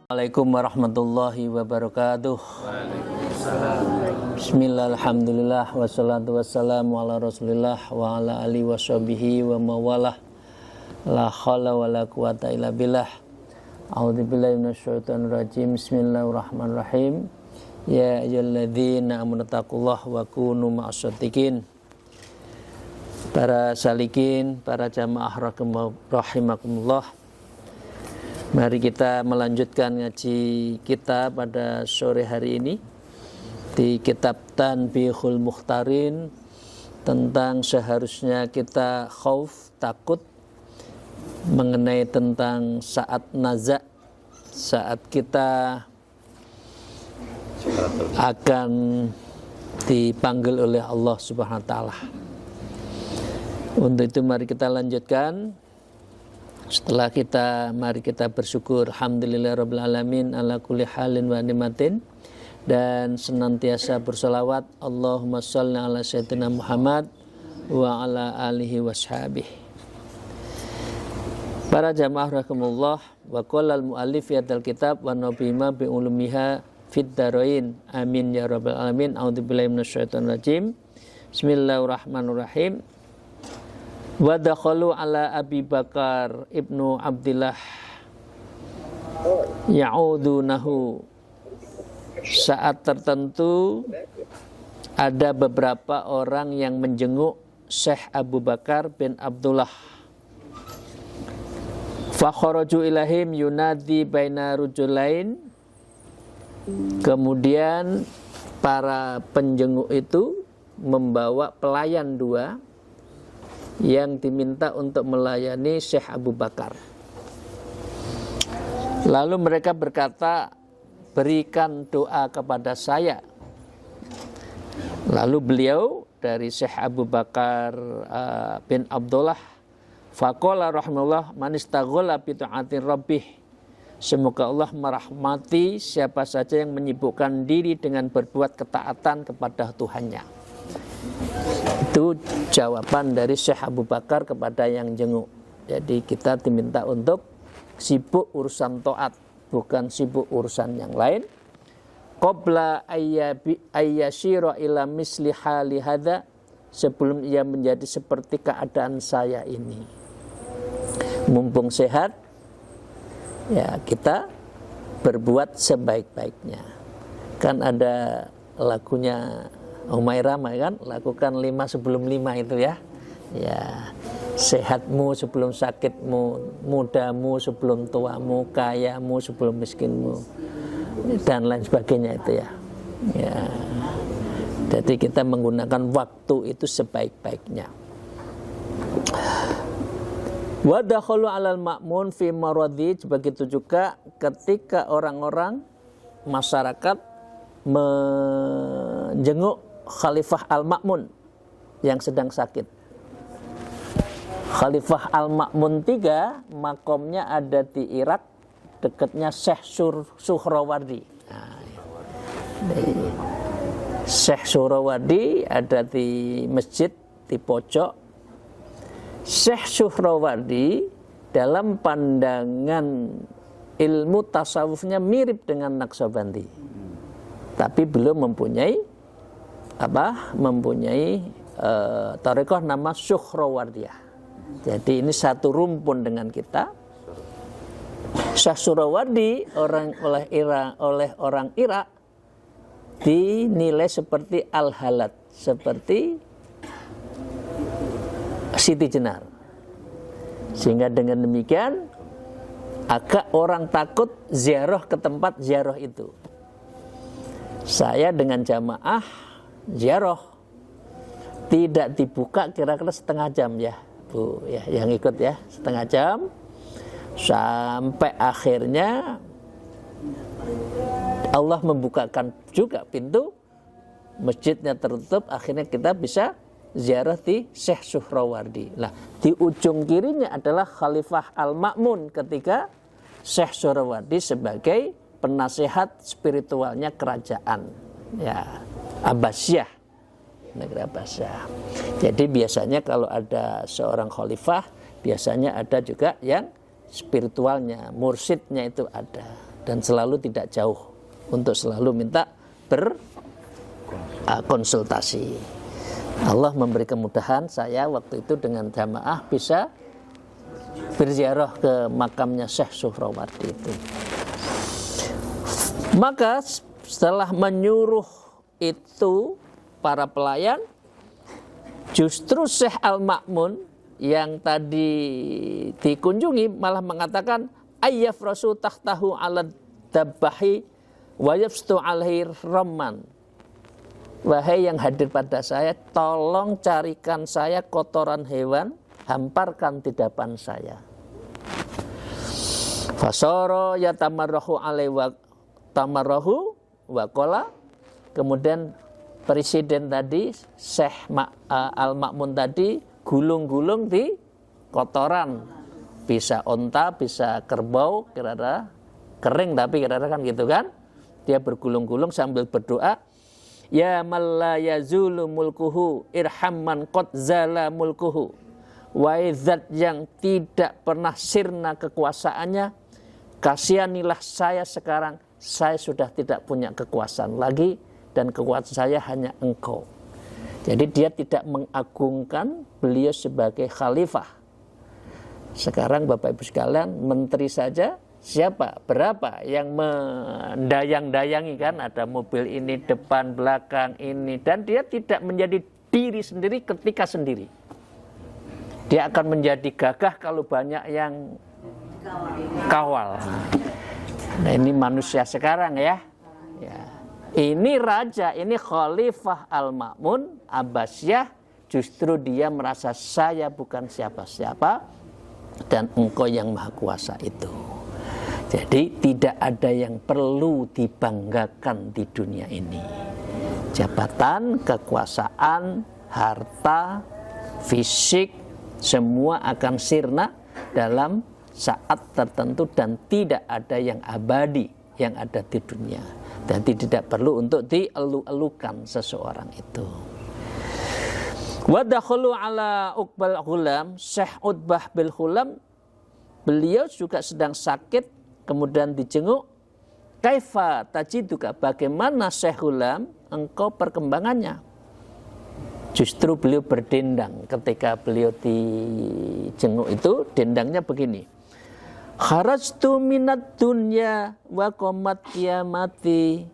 Assalamualaikum warahmatullahi wabarakatuh. Bismillah, alhamdulillah, wassalatu wassalamu ala rasulillah wa ala alihi wa sahbihi wa mawalah. La hawla wa la quwata illa billah. A'udzubillahi minasyaitonir rajim. Bismillahirrahmanirrahim. Ya ayyuhalladzina amanu taqullaha wa kunu ma'as-shadiqin. Para salikin, para jamaah rahimakumullah. Mari kita melanjutkan ngaji kita pada sore hari ini di kitab Tanbihul Mukhtarin tentang seharusnya kita khauf, takut mengenai tentang saat naza, saat kita akan dipanggil oleh Allah Subhanahu wa taala. Untuk itu mari kita lanjutkan. Setelah mari kita bersyukur alhamdulillahirabbil alamin ala kulli halin wa nimatin, dan senantiasa berselawat Allahumma shalli ala sayyidina Muhammad wa ala alihi washabihi. Para jamaah rahimakumullah, wa qala al muallif fi hadzal kitab wa nabima bi ulumiha fid darain amin ya rabbal alamin. A'udzubillahi minasyaitonir rajim. Bismillahirrahmanirrahim. Wa dakhalu ala Abi Bakar ibnu Abdillah ya'udunahu. Saat tertentu ada beberapa orang yang menjenguk Syekh Abu Bakar bin Abdullah. Fa kharaju ilahim yunadi baina rujulain. Kemudian para penjenguk itu membawa pelayan dua yang diminta untuk melayani Syekh Abu Bakar. Lalu mereka berkata, berikan doa kepada saya. Lalu beliau dari Syekh Abu Bakar bin Abdullah, faqala rahimahullah man istaghala bi ta'ati rabbih. Semoga Allah merahmati siapa saja yang menyibukkan diri dengan berbuat ketaatan kepada Tuhannya. Itu jawaban dari Syekh Abu Bakar kepada yang jenguk. Jadi kita diminta untuk sibuk urusan taat, bukan sibuk urusan yang lain. Qabla ayyashira ila misli hali hadza, sebelum ia menjadi seperti keadaan saya ini. Mumpung sehat, ya kita berbuat sebaik-baiknya. Kan ada lagunya Umairah kan, lakukan 5 sebelum 5 itu ya. Ya, sehatmu sebelum sakitmu, mudamu sebelum tuamu, kayamu sebelum miskinmu, dan lain sebagainya itu ya. Ya. Jadi kita menggunakan waktu itu sebaik-baiknya. Wa dakhalu 'alal ma'mun fi maradi, begitu juga ketika orang-orang masyarakat menjenguk Khalifah Al-Ma'mun yang sedang sakit. Khalifah Al-Ma'mun 3 makomnya ada di Irak, dekatnya Syekh Suhrawardi. Nah, Syekh Suhrawardi ada di masjid di pojok. Syekh Suhrawardi dalam pandangan ilmu tasawufnya mirip dengan Naqsabandi, tapi belum mempunyai tarekat nama Suhrawardiyah. Jadi ini satu rumpun dengan kita. Syekh Suhrawardi oleh orang Irak dinilai seperti Al-Halat, seperti Siti Jenar. Sehingga dengan demikian agak orang takut ziarah ke tempat ziarah itu. Saya dengan jamaah ziarah tidak dibuka kira-kira setengah jam ya Bu ya, yang ikut ya, setengah jam sampai akhirnya Allah membukakan juga pintu masjidnya tertutup, akhirnya kita bisa ziarah di Syekh Suhrawardi. Nah, di ujung kirinya adalah Khalifah Al-Ma'mun ketika Syekh Suhrawardi sebagai penasehat spiritualnya kerajaan ya Abbasiyah, negara Abbasiyah. Jadi biasanya kalau ada seorang khalifah, biasanya ada juga yang spiritualnya, mursyidnya itu ada, dan selalu tidak jauh untuk selalu minta berkonsultasi. Allah memberi kemudahan saya waktu itu dengan jamaah bisa berziarah ke makamnya Syekh Suhrawardi itu. Maka setelah menyuruh itu para pelayan, justru Syekh Al-Ma'mun yang tadi dikunjungi malah mengatakan ayyaf rasul tahtahu ala dabbahi wa yafstu alaihi ramman. Wahai yang hadir pada saya, tolong carikan saya kotoran hewan, hamparkan di depan saya. Fasoro yatamarrahu alaihi wa tamarrahu wa qala. Kemudian presiden tadi Syekh Al-Ma'mun tadi gulung-gulung di kotoran, bisa onta, bisa kerbau, kira-kira kering tapi kira-kira kan gitu kan, dia bergulung-gulung sambil berdoa, ya man la yazulu mulkuhu irhamman qad zala mulkuhu, wahai zat yang tidak pernah sirna kekuasaannya, kasihanilah saya sekarang, saya sudah tidak punya kekuasaan lagi dan kekuasaan saya hanya Engkau. Jadi dia tidak mengagungkan beliau sebagai khalifah. Sekarang Bapak Ibu sekalian, menteri saja siapa, berapa yang mendayang-dayangi kan, ada mobil ini depan belakang ini, dan dia tidak menjadi diri sendiri ketika sendiri. Dia akan menjadi gagah kalau banyak yang kawal. Nah, ini manusia sekarang ya. Ini raja, ini Khalifah Al-Ma'mun Abbasiyah, justru dia merasa saya bukan siapa-siapa dan Engkau yang Maha Kuasa itu. Jadi tidak ada yang perlu dibanggakan di dunia ini. Jabatan, kekuasaan, harta, fisik, semua akan sirna dalam saat tertentu dan tidak ada yang abadi yang ada di dunia. Dan tidak perlu untuk dielu-elukan seseorang itu. Wadakhulu ala Uqbal Ghulam, Syekh Utbah bin Ghulam, beliau juga sedang sakit, kemudian dijenguk. Kaifa tajiduka, bagaimana Syekh Ghulam, engkau perkembangannya? Justru beliau berdendang ketika beliau dijenguk itu, dendangnya begini. Kharajtu minad dunya wa qamat qiyamati.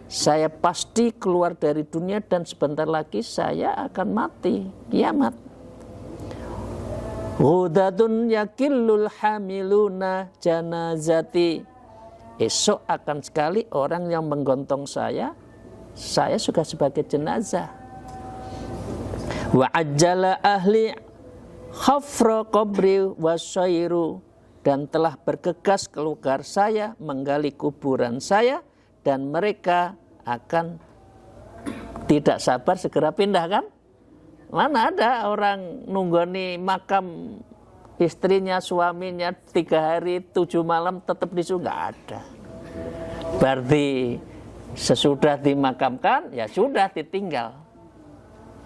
Saya pasti keluar dari dunia dan sebentar lagi saya akan mati, kiamat. Ghudatun yakillul hamiluna janazati. Esok akan sekali orang yang menggontong saya sudah sebagai jenazah. Wa ajjala ahli khafra qabri wasyairu, dan telah bergegas keluar saya menggali kuburan saya, dan mereka akan tidak sabar segera pindah kan? Mana ada orang nunggoni makam istrinya, suaminya 3 hari 7 malam tetap di situ, nggak ada. Berarti sesudah dimakamkan ya sudah ditinggal.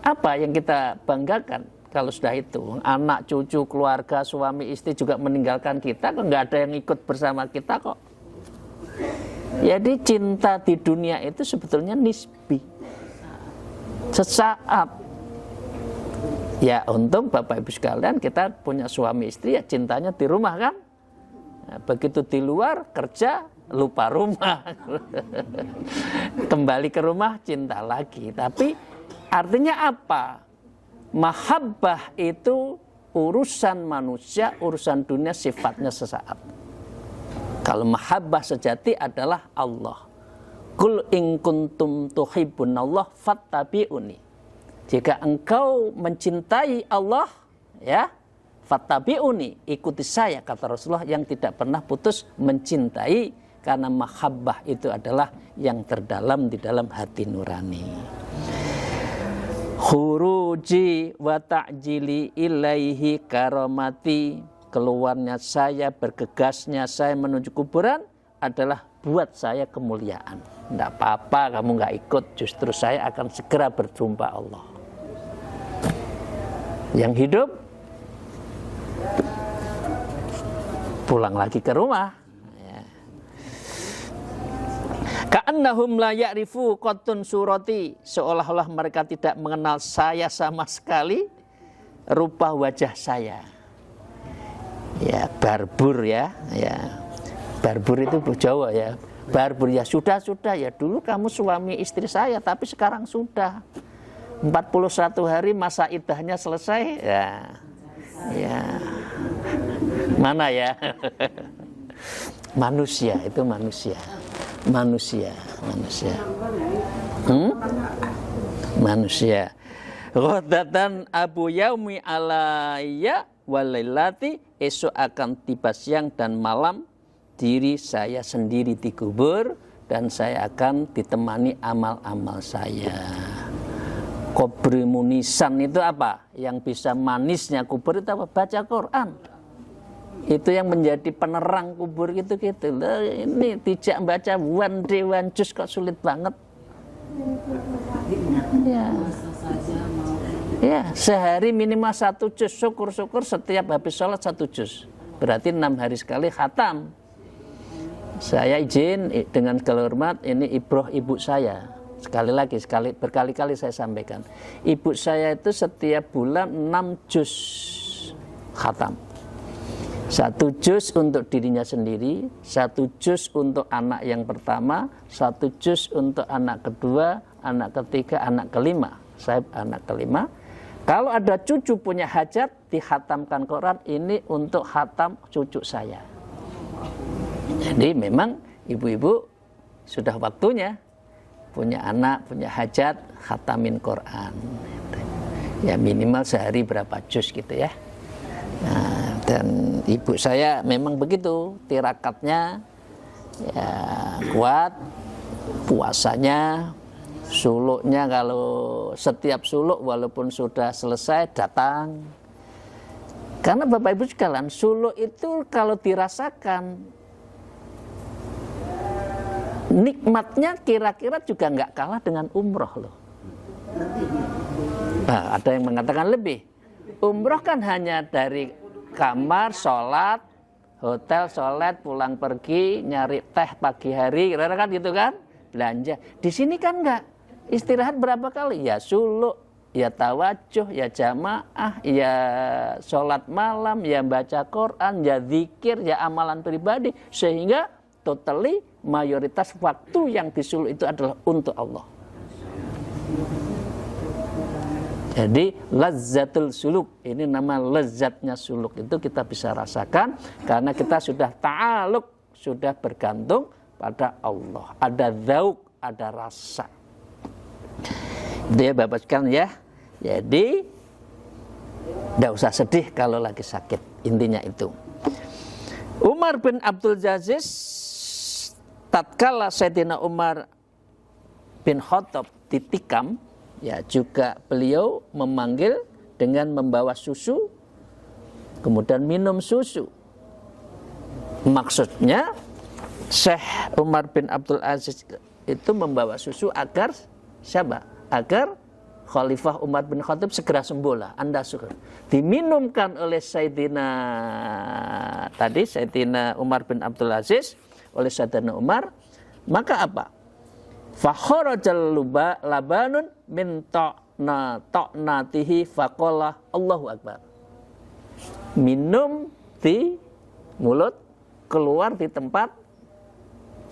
Apa yang kita banggakan? Kalau sudah itu, anak, cucu, keluarga, suami, istri juga meninggalkan kita, kok nggak ada yang ikut bersama kita kok. Jadi cinta di dunia itu sebetulnya nisbi. Sesaat. Ya untung Bapak Ibu sekalian kita punya suami istri ya cintanya di rumah kan. Nah, begitu di luar kerja lupa rumah. Kembali ke rumah cinta lagi. Tapi artinya apa? Mahabbah itu urusan manusia, urusan dunia sifatnya sesaat. Kalau mahabbah sejati adalah Allah. Qul in kuntum tuhibbunallah fattabi'uni. Jika engkau mencintai Allah, ya, fattabi'uni, ikuti saya, kata Rasulullah yang tidak pernah putus mencintai, karena mahabbah itu adalah yang terdalam di dalam hati nurani. Khuruji wa ta'jili ilaihi karamati, keluarnya saya, bergegasnya saya menuju kuburan adalah buat saya kemuliaan. Tidak apa-apa kamu nggak ikut, justru saya akan segera berjumpa Allah. Yang hidup pulang lagi ke rumah. Ka'annahum la ya'rifu qattun surati, seolah-olah mereka tidak mengenal saya sama sekali, rupa wajah saya. Ya, barbur ya. Barbur itu Jawa ya. Barbur ya sudah ya, dulu kamu suami istri saya tapi sekarang sudah 41 hari masa iddahnya selesai ya. Mana ya? Manusia itu manusia. Ghadatan abu yaumi alayya walailati, esok akan tiba siang dan malam diri saya sendiri dikubur dan saya akan ditemani amal-amal saya. Kubri munisan itu apa? Yang bisa manisnya kubur itu apa? Baca Quran. Itu yang menjadi penerang kubur gitu-gitu. Ini tidak baca one day one juz kok sulit banget. Ya, sehari minimal 1 juz. Syukur-syukur setiap habis sholat 1 juz. Berarti 6 hari sekali khatam. Saya izin dengan segala hormat, ini ibroh ibu saya. Berkali-kali saya sampaikan. Ibu saya itu setiap bulan 6 juz khatam. 1 juz untuk dirinya sendiri, 1 juz untuk anak yang pertama, 1 juz untuk anak kedua, anak ketiga, anak kelima. Saya anak kelima. Kalau ada cucu punya hajat, dikhatamkan Quran, ini untuk khatam cucu saya. Jadi memang ibu-ibu sudah waktunya punya anak, punya hajat, khatamin Quran. Ya minimal sehari berapa juz gitu ya. Nah, dan ibu saya memang begitu, tirakatnya ya kuat, puasanya, suluknya kalau setiap suluk walaupun sudah selesai datang. Karena Bapak Ibu sekalian, suluk itu kalau dirasakan nikmatnya kira-kira juga nggak kalah dengan umroh loh. Nah, ada yang mengatakan lebih. Umroh kan hanya dari kamar, sholat, hotel, sholat, pulang pergi, nyari teh pagi hari, kira-kira kan gitu kan, belanja. Di sini kan enggak, istirahat berapa kali? Ya suluk, ya tawajuh, ya jamaah, ya sholat malam, ya baca Quran, ya zikir, ya amalan pribadi. Sehingga totally mayoritas waktu yang disuluk itu adalah untuk Allah. Jadi lazzatul suluk, ini nama lezatnya suluk itu kita bisa rasakan karena kita sudah ta'aluk, sudah bergantung pada Allah. Ada dzauk, ada rasa. Dia Bapak sekalian ya. Jadi tidak usah sedih kalau lagi sakit. Intinya itu. Umar bin Abdul Aziz, tatkala Sayyidina Umar bin Khattab ditikam, ya juga beliau memanggil dengan membawa susu, kemudian minum susu. Maksudnya Syekh Umar bin Abdul Aziz itu membawa susu agar siapa? Agar Khalifah Umar bin Khattab segera sembuh lah. Anda syukur. Diminumkan oleh Sayyidina Umar bin Abdul Aziz, oleh Sayyidina Umar, maka apa? Fakharajal labanun min ta'natihi faqala Allahu Akbar. Minum di mulut, keluar di tempat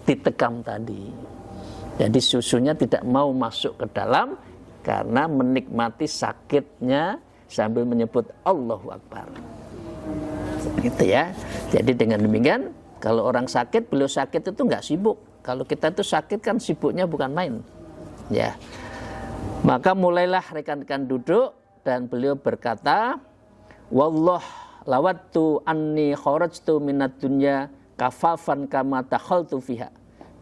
ditekam tadi. Jadi susunya tidak mau masuk ke dalam karena menikmati sakitnya sambil menyebut Allahu Akbar. Gitu ya. Jadi dengan demikian, kalau orang sakit, beliau sakit itu enggak sibuk. Kalau kita itu sakit kan sibuknya bukan main. Ya. Maka mulailah rekan-rekan duduk dan beliau berkata, "Wallah lawattu anni kharajtu minad dunya kafafan kama dakhaltu fiha."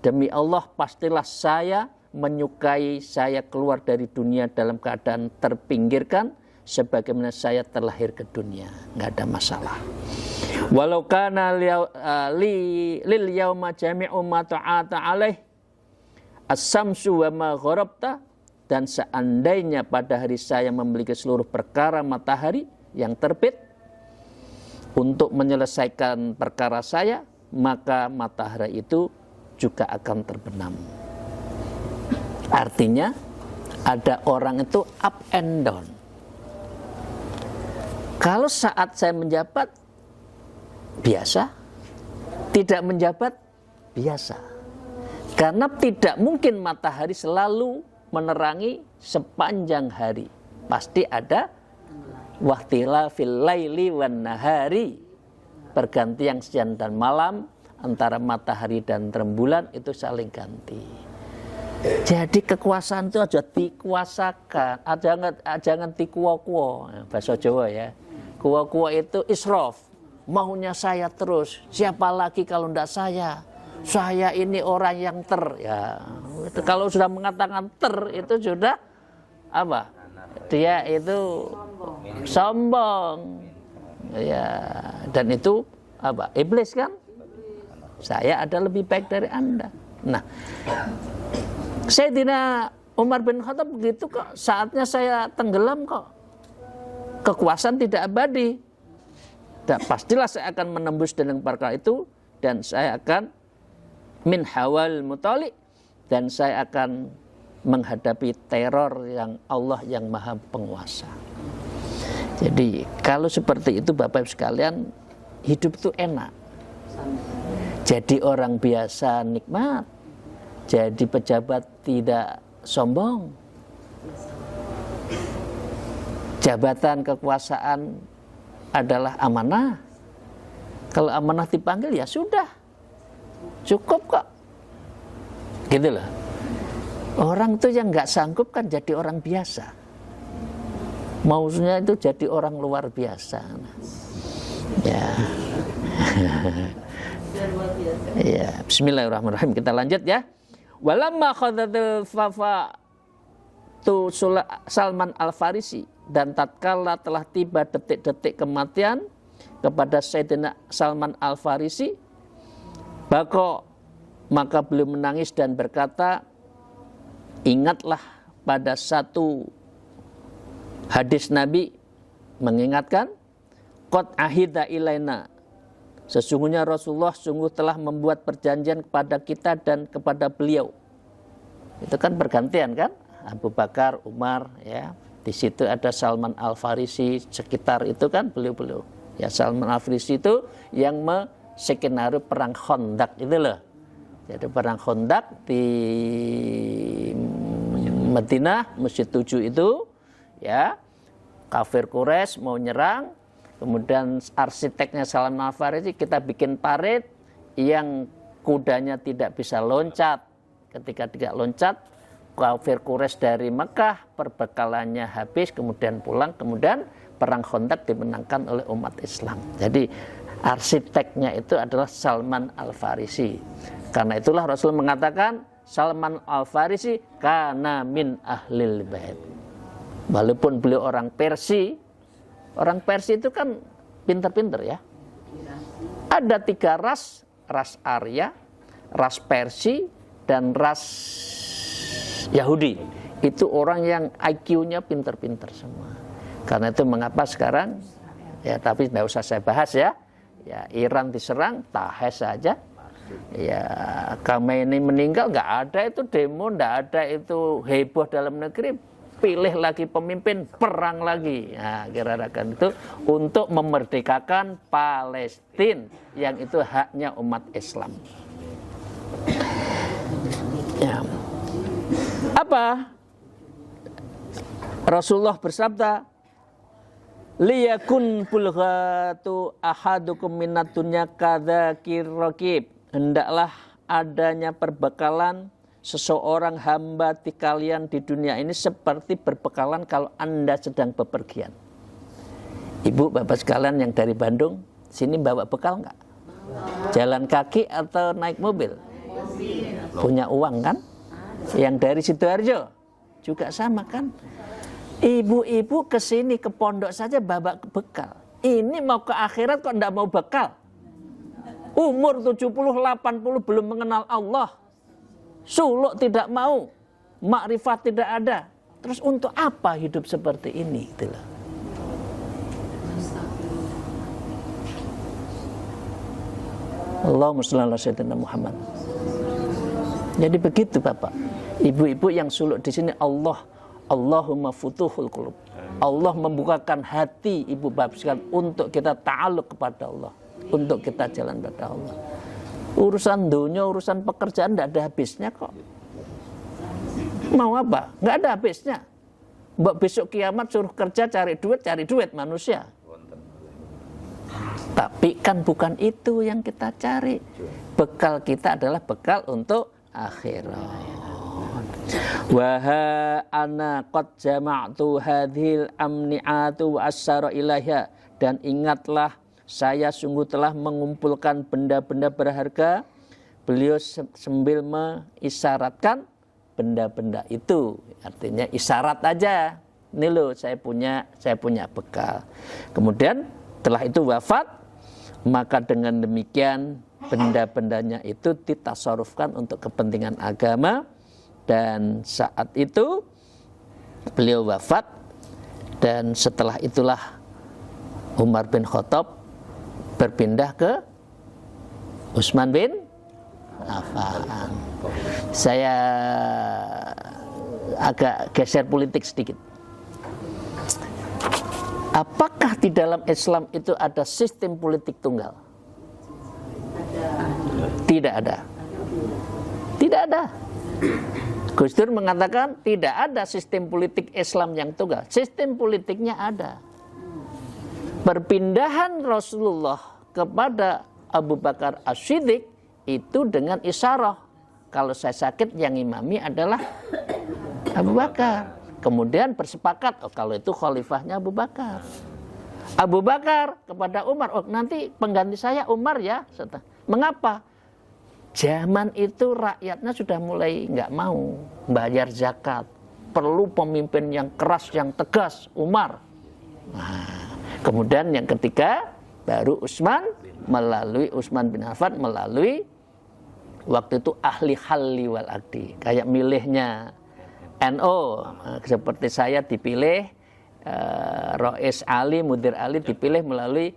Demi Allah pastilah saya menyukai saya keluar dari dunia dalam keadaan terpinggirkan sebagaimana saya terlahir ke dunia, nggak ada masalah. Walau kana lil yauma jami'u ma ta'ata alaih as-samsu wa ma gharabta, dan seandainya pada hari saya memiliki seluruh perkara matahari yang terbit untuk menyelesaikan perkara saya, maka matahari itu juga akan terbenam. Artinya ada orang itu up and down. Kalau saat saya menjabat biasa, tidak menjabat biasa. Karena tidak mungkin matahari selalu menerangi sepanjang hari. Pasti ada wahtilafil laili wan nahari, pergantian siang dan malam, antara matahari dan rembulan itu saling ganti. Jadi kekuasaan itu aja dikuasakan, jangan dikuo-kuo, bahasa Jawa ya. Kuo-kuo itu israf, maunya saya terus, siapa lagi kalau tidak saya ini orang yang ya. Kalau sudah mengatakan itu sudah apa? Dia itu sombong. Ya, dan itu apa? Iblis kan? Saya ada lebih baik dari Anda. Nah, Sayyidina Umar bin Khattab begitu kok, saatnya saya tenggelam kok. Kekuasaan tidak abadi. Dan pastilah saya akan menembus dengan perkara itu, dan saya akan min hawal mutali, dan saya akan menghadapi teror yang Allah yang maha penguasa. Jadi kalau seperti itu Bapak Ibu sekalian, hidup itu enak. Jadi orang biasa nikmat, jadi pejabat tidak sombong. Jabatan kekuasaan adalah amanah. Kalau amanah dipanggil ya sudah, cukup kok. Gitu loh. Orang tuh yang nggak sanggup kan jadi orang biasa. Maunya itu jadi orang luar biasa. Ya. Ya, bismillahirrahmanirrahim. Kita lanjut ya. Walamma khadadul fafa tu Salman Al-Farisi, dan tatkala telah tiba detik-detik kematian kepada Sayyidina Salman Al-Farisi, maka beliau menangis dan berkata, ingatlah pada satu hadis Nabi mengingatkan, qad ahida ilaina, sesungguhnya Rasulullah sungguh telah membuat perjanjian kepada kita dan kepada beliau. Itu kan bergantian kan, Abu Bakar, Umar, ya. Di situ ada Salman Al-Farisi, sekitar itu kan beliau-beliau. Ya, Salman Al-Farisi itu yang skenario perang Khandaq itu loh. Jadi perang Khandaq di Madinah, Masjid 7 itu, ya, kafir Quraisy mau nyerang, kemudian arsiteknya Salman Al-Farisi, kita bikin parit yang kudanya tidak bisa loncat. Ketika tidak loncat, kafir Quraisy dari Mekah perbekalannya habis, kemudian pulang, kemudian perang Khandaq dimenangkan oleh umat Islam. Jadi arsiteknya itu adalah Salman Al-Farisi. Karena itulah Rasul mengatakan Salman Al-Farisi kana min ahlil bait. Walaupun beliau orang Persia itu kan pinter-pinter ya. Ada 3 ras Arya, ras Persia, dan ras Yahudi. Itu orang yang IQ-nya pinter-pinter semua. Karena itu mengapa sekarang, ya tapi tidak usah saya bahas ya. Ya, Iran diserang, tahes saja. Ya, Khamenei meninggal, nggak ada itu demo, nggak ada itu heboh dalam negeri. Pilih lagi pemimpin, perang lagi. Nah, kira-kira itu untuk memerdekakan Palestina yang itu haknya umat Islam. Ya. Apa? Rasulullah bersabda, liyakun bulghatu ahadukum minat dunya kadzakir raqib. Hendaklah adanya perbekalan seseorang hamba di kalian di dunia ini seperti berbekalan kalau Anda sedang bepergian. Ibu, bapak sekalian yang dari Bandung, sini bawa bekal enggak? Jalan kaki atau naik mobil? Punya uang kan? Yang dari Sidoarjo juga sama kan. Ibu-ibu kesini ke pondok saja bawa bekal. Ini mau ke akhirat kok enggak mau bekal. Umur 70, 80 belum mengenal Allah. Suluk tidak mau. Makrifat tidak ada. Terus untuk apa hidup seperti ini? Itulah. Allahumma shalli ala sayyidina Muhammad. Jadi begitu Bapak. Ibu-ibu yang suluk di sini Allahumma futuhul qulub. Allah membukakan hati ibu bapak sekalian untuk kita ta'aluk kepada Allah, untuk kita jalan pada Allah. Urusan dunia, urusan pekerjaan tidak ada habisnya kok. Mau apa? Nggak ada habisnya. Mbak besok kiamat suruh kerja cari duit manusia. Tapi kan bukan itu yang kita cari. Bekal kita adalah bekal untuk akhirat. Wa ana qad jama'tu hadhil amni'atu wa asyara ilaiha, dan ingatlah saya sungguh telah mengumpulkan benda-benda berharga. Beliau sambil mengisyaratkan benda-benda itu, artinya isyarat aja. Ini loh saya punya bekal. Kemudian setelah itu wafat, maka dengan demikian benda-bendanya itu ditasarufkan untuk kepentingan agama. Dan saat itu beliau wafat, dan setelah itulah Umar bin Khattab berpindah ke Utsman bin Affan. Saya agak geser politik sedikit. Apakah di dalam Islam itu ada sistem politik tunggal? Tidak ada. Tidak ada. Gus Dur mengatakan tidak ada sistem politik Islam yang tunggal. Sistem politiknya ada. Perpindahan Rasulullah kepada Abu Bakar As-Siddiq itu dengan isyarah. Kalau saya sakit yang imami adalah Abu Bakar. Kemudian bersepakat, kalau itu khalifahnya Abu Bakar. Abu Bakar kepada Umar, nanti pengganti saya Umar ya. Mengapa? Zaman itu rakyatnya sudah mulai nggak mau bayar zakat. Perlu pemimpin yang keras, yang tegas, Umar. Nah, kemudian yang ketiga baru Utsman bin Affan melalui waktu itu ahli halli wal aqdi. Kayak milihnya NU, seperti saya dipilih, Rois Ali, Mudir Ali dipilih melalui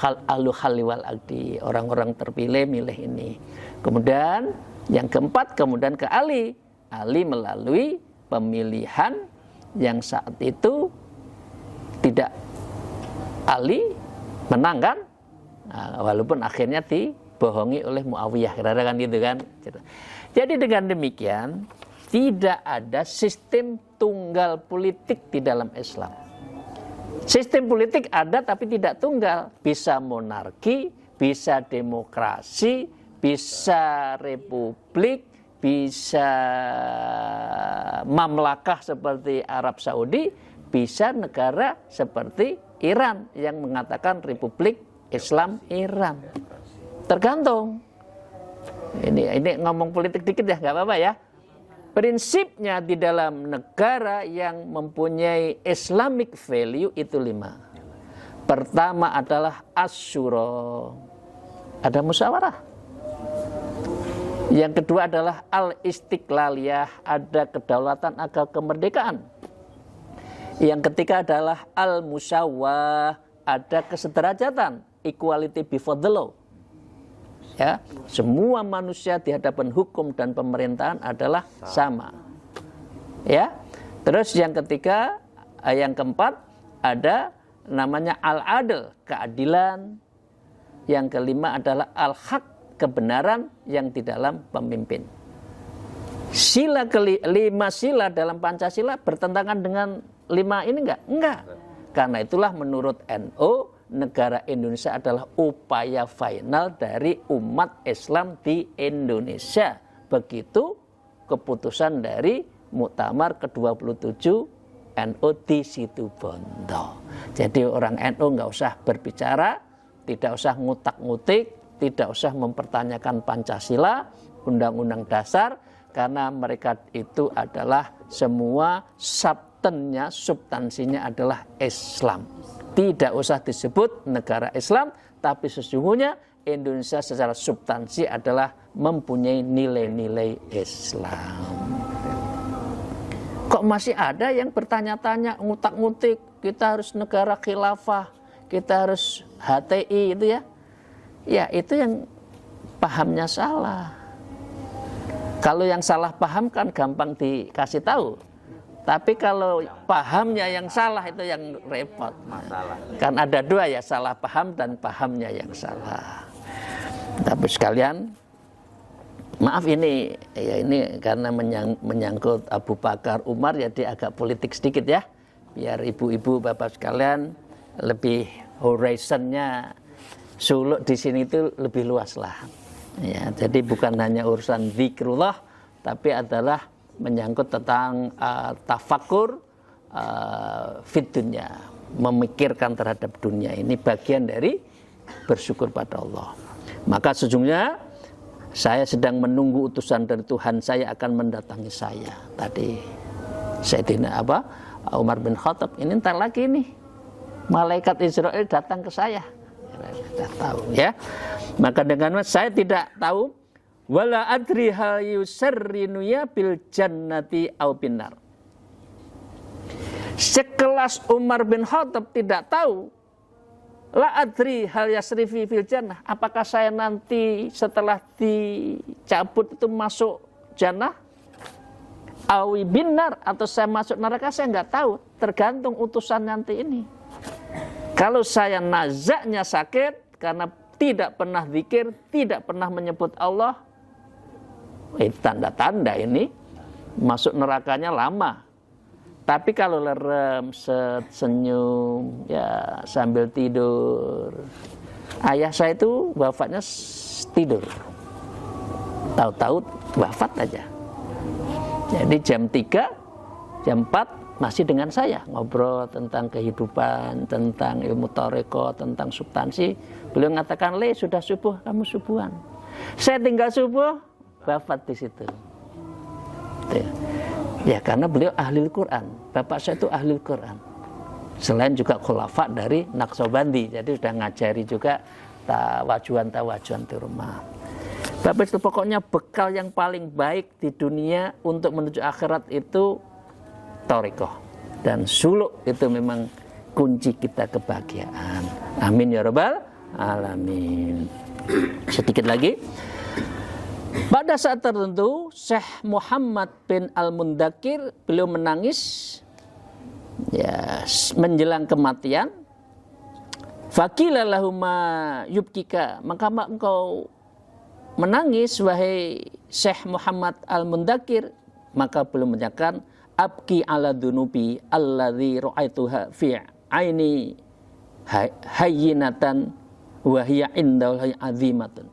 ahli halli wal aqdi. Orang-orang terpilih milih ini. Kemudian yang keempat, kemudian ke Ali. Ali melalui pemilihan yang saat itu tidak Ali menang kan, walaupun akhirnya dibohongi oleh Muawiyah, kira-kira kan gitu kan. Jadi dengan demikian tidak ada sistem tunggal politik di dalam Islam. Sistem politik ada tapi tidak tunggal, bisa monarki, bisa demokrasi, bisa republik, bisa mamlakah seperti Arab Saudi, bisa negara seperti Iran yang mengatakan Republik Islam Iran. Tergantung. Ini ngomong politik dikit ya, nggak apa-apa ya. Prinsipnya di dalam negara yang mempunyai Islamic value itu 5. Pertama adalah asyura, ada musyawarah. Yang kedua adalah al-istiqlaliyah, ada kedaulatan, ada kemerdekaan. Yang ketiga adalah al-musyawah, ada kesederajatan, equality before the law. Ya, semua manusia di hadapan hukum dan pemerintahan adalah sama. Ya. Terus yang ketiga, yang keempat ada namanya al-adl, keadilan. Yang kelima adalah al-haq, kebenaran yang di dalam pemimpin. Sila kelima sila dalam Pancasila bertentangan dengan 5 ini enggak? Enggak. Karena itulah menurut NU, negara Indonesia adalah upaya final dari umat Islam di Indonesia. Begitu keputusan dari Muktamar ke-27 NU di Situbondo. Jadi orang NU nggak usah berbicara, tidak usah ngutak-ngutik, tidak usah mempertanyakan Pancasila, Undang-Undang Dasar, karena mereka itu adalah semua substansinya adalah Islam. Tidak usah disebut negara Islam, tapi sesungguhnya Indonesia secara substansi adalah mempunyai nilai-nilai Islam. Kok masih ada yang bertanya-tanya, ngutak-ngutik, kita harus negara khilafah, kita harus HTI itu ya. Ya itu yang pahamnya salah. Kalau yang salah paham kan gampang dikasih tahu. Tapi kalau pahamnya yang salah itu yang repot. Masalah. Kan ada dua ya, salah paham dan pahamnya yang salah. Tapi sekalian, maaf ini karena menyangkut Abu Bakar Umar, jadi agak politik sedikit ya. Biar ibu-ibu bapak sekalian lebih horizonnya suluk di sini itu lebih luas lah. Ya, jadi bukan hanya urusan zikrullah, tapi adalah menyangkut tentang tafakur fit dunya, memikirkan terhadap dunia. Ini bagian dari bersyukur pada Allah. Maka sejujurnya saya sedang menunggu utusan dari Tuhan saya akan mendatangi saya. Tadi Sayyidina Umar bin Khattab, ini ntar lagi nih malaikat Israel datang ke saya. Tidak tahu ya. Maka dengan saya tidak tahu wala adri hal yusarrinu ya bil jannati au binar. Sekelas Umar bin Khattab tidak tahu la adri hal yasrifi fil jannah, apakah saya nanti setelah dicabut itu masuk jannah au binar atau saya masuk neraka, saya enggak tahu, tergantung utusan nanti ini. Kalau saya nazaknya sakit karena tidak pernah zikir, tidak pernah menyebut Allah, tanda-tanda ini masuk nerakanya lama. Tapi kalau lerem, senyum, ya sambil tidur. Ayah saya itu wafatnya tidur. Tahu-tahu wafat aja. Jadi jam 3, jam 4 masih dengan saya ngobrol tentang kehidupan, tentang ilmu toreko, tentang substansi. Beliau mengatakan, "Le, sudah subuh, kamu subuhan." Saya tinggal subuh, wafat di situ. Ya karena beliau ahli Quran. Bapak saya itu ahli Quran. Selain juga khulafa dari Naqsyabandi, jadi sudah ngajari juga tawajuan di rumah. Bapak itu pokoknya bekal yang paling baik di dunia untuk menuju akhirat itu thariqah, dan suluk itu memang kunci kita kebahagiaan. Amin ya rabbal alamin. Sedikit lagi. Pada saat tertentu Syekh Muhammad bin Al-Mundakir beliau menangis ya menjelang kematian. Faqila lahuma yubkika, maka engkau menangis wahai Syekh Muhammad Al-Mundakir, maka beliau menyatakan abki ala dunubi alladzi ra'aituha fi aini hayyinatan wa hiya indallahi azimatun.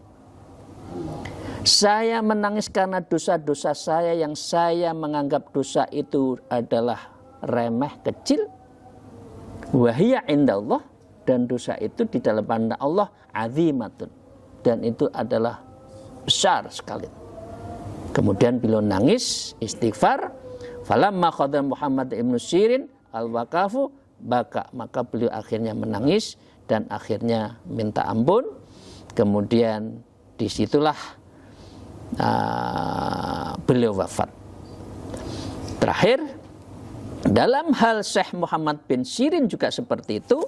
Saya menangis karena dosa-dosa saya yang saya menganggap dosa itu adalah remeh kecil. Wa hiya indallah, dan dosa itu di dalam pandang Allah azimatun, dan itu adalah besar sekali. Kemudian beliau nangis istighfar. Falamma khadha Muhammad ibn Sirin al-waqafu baka, maka beliau akhirnya menangis dan akhirnya minta ampun. Kemudian disitulah beliau wafat. Terakhir, dalam hal Syekh Muhammad bin Sirin juga seperti itu.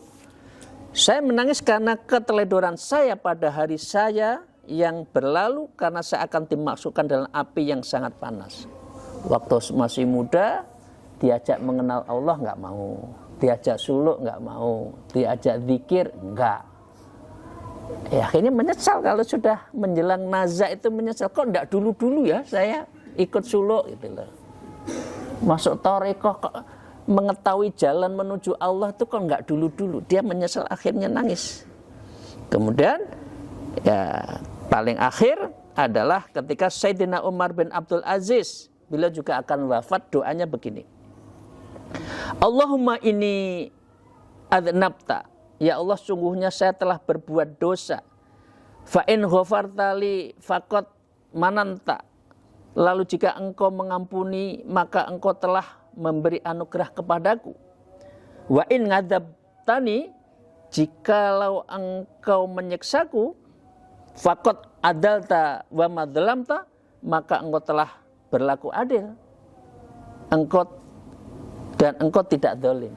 Saya menangis karena keteledoran saya pada hari saya yang berlalu, karena saya akan dimasukkan dalam api yang sangat panas. Waktu masih muda, diajak mengenal Allah nggak mau, diajak suluk nggak mau, diajak zikir nggak. Ya akhirnya menyesal kalau sudah menjelang nazak itu menyesal, kok nggak dulu-dulu ya saya ikut suluk gitu loh. Masuk thariqah kok mengetahui jalan menuju Allah itu kok nggak dulu-dulu. Dia menyesal, akhirnya nangis. Kemudian ya paling akhir adalah ketika Sayyidina Umar bin Abdul Aziz, beliau juga akan wafat, doanya begini. Allahumma inni adnabta, ya Allah sungguhnya saya telah berbuat dosa. Fa in ghafartali faqad mananta, Lalu jika engkau mengampuni, maka engkau telah memberi anugerah kepadaku. Wa in ngadzabtani, jikalau engkau menyiksaku, faqad adalta wa madzalamta, maka engkau telah berlaku adil. Engkau tidak zalim.